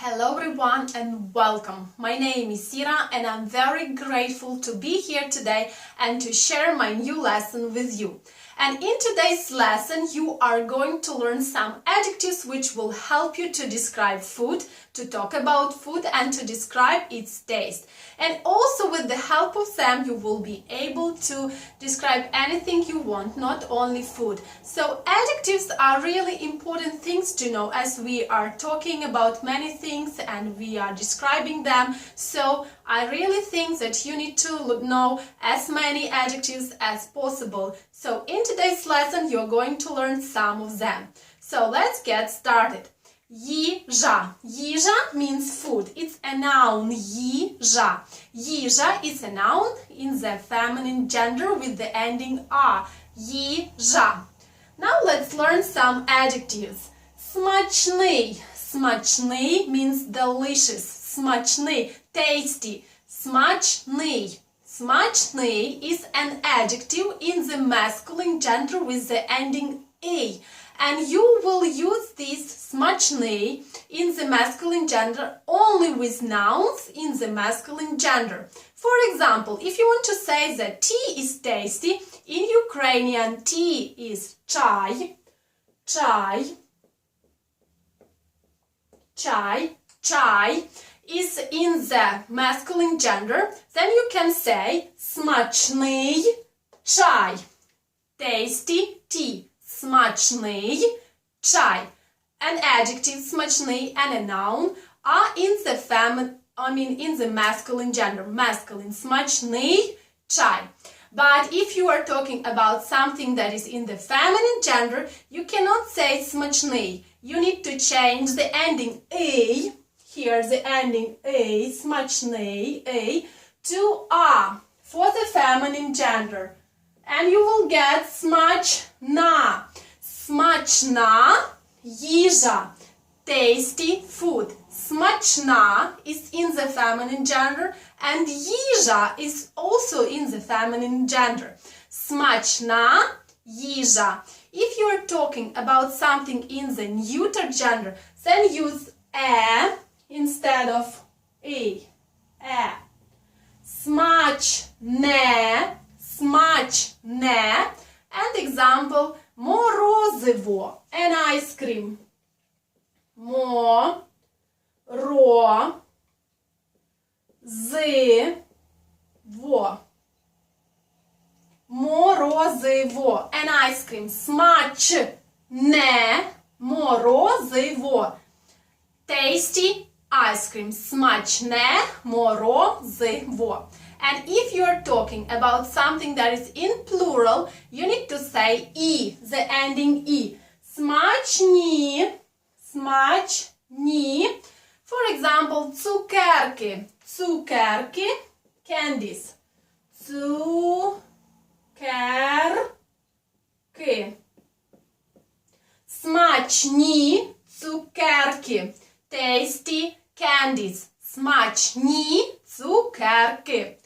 Hello everyone and welcome. My name is Sira and I'm very grateful to be here today and to share my new lesson with you. And in today's lesson you are going to learn some adjectives which will help you to describe food, to talk about food and to describe its taste. And also with the help of them you will be able to describe anything you want, not only food. So adjectives are really important things to know as we are talking about many things and we are describing them. So I really think that you need to know as many adjectives as possible. So in today's lesson you're going to learn some of them. So let's get started. Їжа. Їжа means food. It's a noun. Їжа. Їжа is a noun in the feminine gender with the ending a. Їжа. Now let's learn some adjectives. Смачний. Смачний means delicious. Смачний, tasty. Смачний. Смачний is an adjective in the masculine gender with the ending a. And you will use this смачний in the masculine gender only with nouns in the masculine gender. For example, if you want to say that tea is tasty, in Ukrainian tea is чай, чай, чай, чай is in the masculine gender, then you can say смачний чай, tasty tea. Смачний чай. An adjective смачний and a noun are in the masculine gender. Masculine смачний чай. But if you are talking about something that is in the feminine gender, you cannot say смачний. You need to change the ending a. Here the ending a, смачний, a, to a for the feminine gender. And you will get смачна. Смачна їжа. Tasty food. Смачна is in the feminine gender and їжа is also in the feminine gender. Смачна їжа. If you are talking about something in the neuter gender, then use a instead of a. Смачне. Смачне. And example, морозиво, an ice cream. Морозиво, морозиво, an ice cream. Смачне, морозиво. Tasty ice cream. Смачне, морозиво. And if you are talking about something that is in plural, you need to say e, the ending e. Смачні, смачні. For example, цукерки, цукерки, candies. Цукерки. Смачні цукерки. Tasty candies. Смачні цукерки.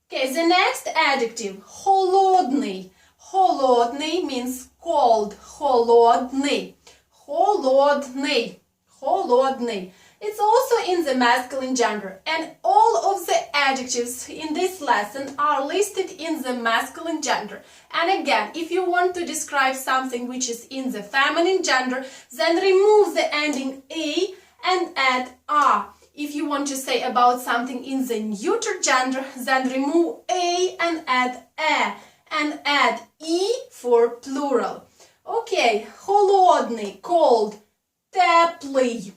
Okay, the next adjective, холодний. Холодний means cold. Холодний. Холодний. Холодний. It's also in the masculine gender. And all of the adjectives in this lesson are listed in the masculine gender. And again, if you want to describe something which is in the feminine gender, then remove the ending a and add a. If you want to say about something in the neuter gender, then remove a and add e for plural. Okay, холодний, cold, теплий,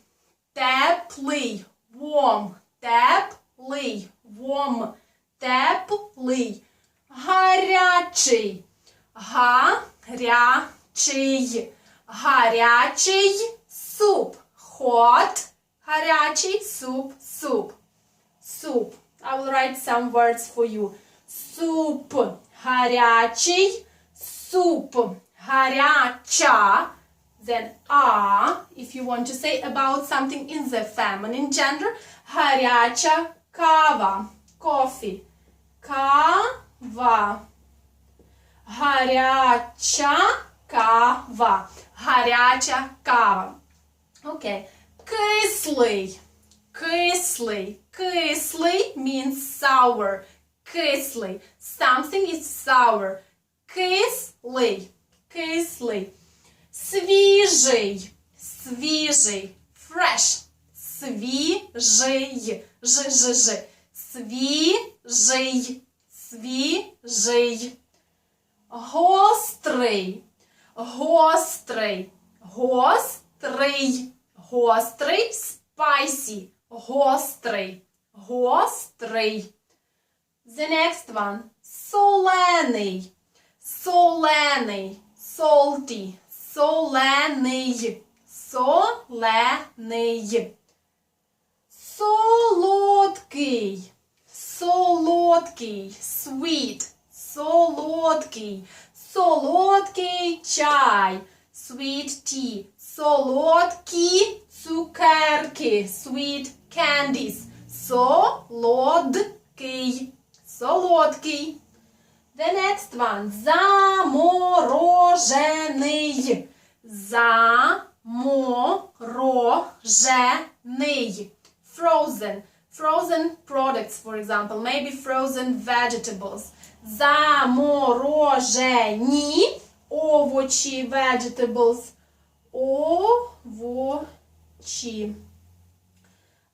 теплий, warm, теплий, warm, теплий, гарячий, гарячий, гарячий, суп, hot, гарячий, soup, soup, soup. I will write some words for you. Soup, гарячий, soup, гаряча. Then if you want to say about something in the feminine gender, гаряча кава, coffee, кава, гаряча кава, гаряча кава. Okay. Кислий, Кислий. Кислий means sour. Кислий. Something is sour. Кислий. Кислий. Свіжий. Свіжий. Fresh. Свіжий. Ж. Свіжий. Свіжий. Гострий. Гострий. Гострий. Гострий. Spicy. Гострий. Гострий. The next one. Солений. Солений. Salty. Солений. Солений. Солодкий. Солодкий. Sweet. Солодкий. Солодкий чай. Sweet tea. Солодкі цукерки. Sweet candies. Солодкий. Солодкий. The next one. Заморожений. Заморожений. Frozen. Frozen products, for example. Maybe frozen vegetables. Заморожені овочі. Vegetables. Овочі.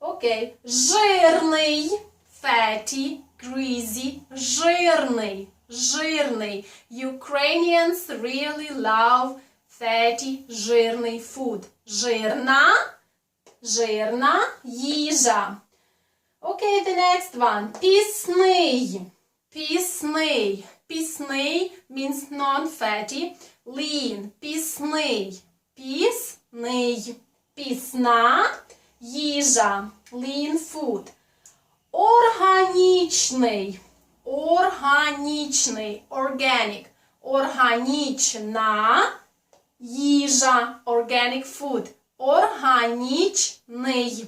Окей. Жирний. Fatty. Greasy. Жирний. Жирний. Ukrainians really love fatty, жирний food. Жирна. Жирна їжа. Okay, the next one. Пісний. Пісний. Пісний means non-fatty. Lean. Пісний. Пісний. Пісна їжа. Lean food. Органічний. Органічний. Organic. Органічна їжа. Organic food. Органічний.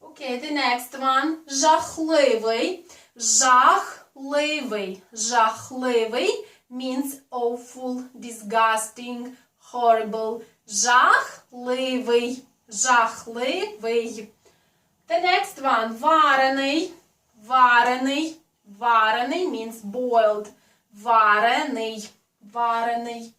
Okay, the next one. Жахливий. Жахливий. Жахливий means awful, disgusting, horrible. Жахливий. Жахливий. The next one. Варений. Варений. Варений means boiled. Варений. Варений.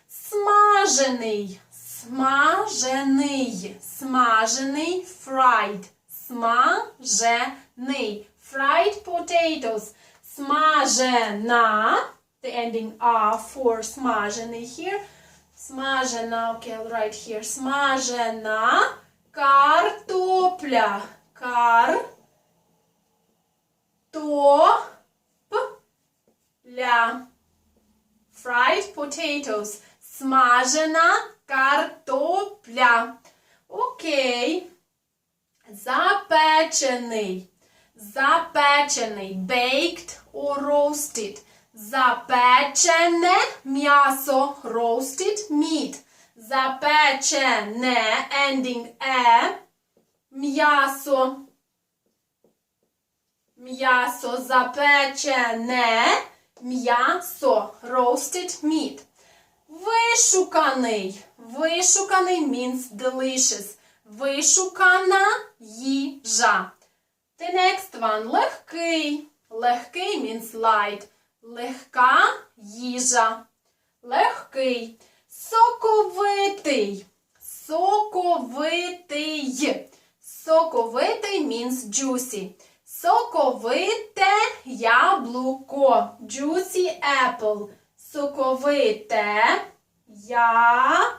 Смажений. Смажений. Смажений. Fried. Смажений. Fried potatoes. Смажена. The ending R for смажений here. Смажена. Okay, I'll write here. Смажена. Картопля. Картопля. Fried potatoes. Смажена картопля. Окей. Запечений. Запечений. Baked or roasted. Запечене м'ясо. Roasted meat. Запечене. Ending E. М'ясо. М'ясо. Запечене м'ясо. Roasted meat. Вишуканий. Вишуканий means delicious. Вишукана їжа. The next one. Легкий. Легкий means light. Легка їжа. Легкий. Соковитий. Соковитий. Соковитий means juicy. Соковите яблуко. Juicy apple. Соковите яблуко.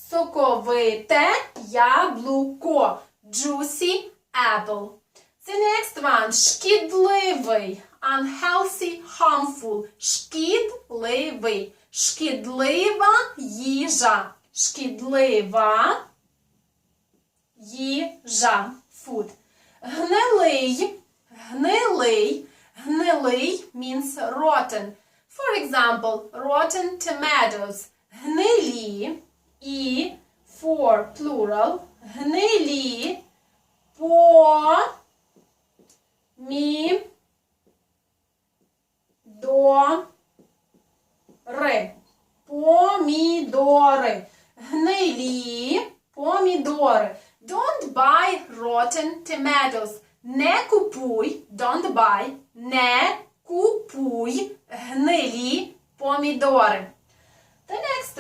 Соковите яблуко. Juicy apple. The next one. Шкідливий. Unhealthy, harmful. Шкідливий. Шкідлива їжа. Шкідлива їжа. Food. Гнилий. Гнилий. Гнилий means rotten. For example, rotten tomatoes. Гнилі. І for plural. Гнилі. Помідори. Помідори.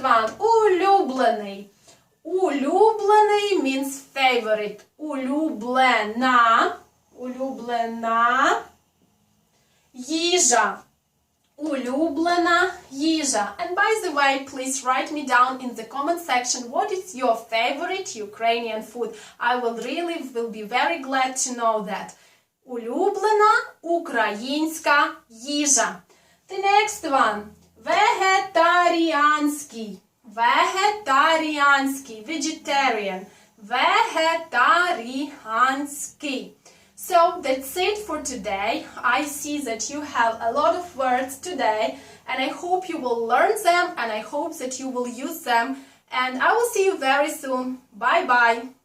one, улюблений. Улюблений means favorite. Улюблена. Улюблена. Їжа. Улюблена їжа. And by the way, please write me down in the comment section what is your favorite Ukrainian food. I will be very glad to know that. Улюблена українська їжа. The next one. Vegetarianський. Vegetarianський. Vegetarian. Vegetarianський. So that's it for today. I see that you have a lot of words today and I hope you will learn them and I hope that you will use them and I will see you very soon. Bye bye.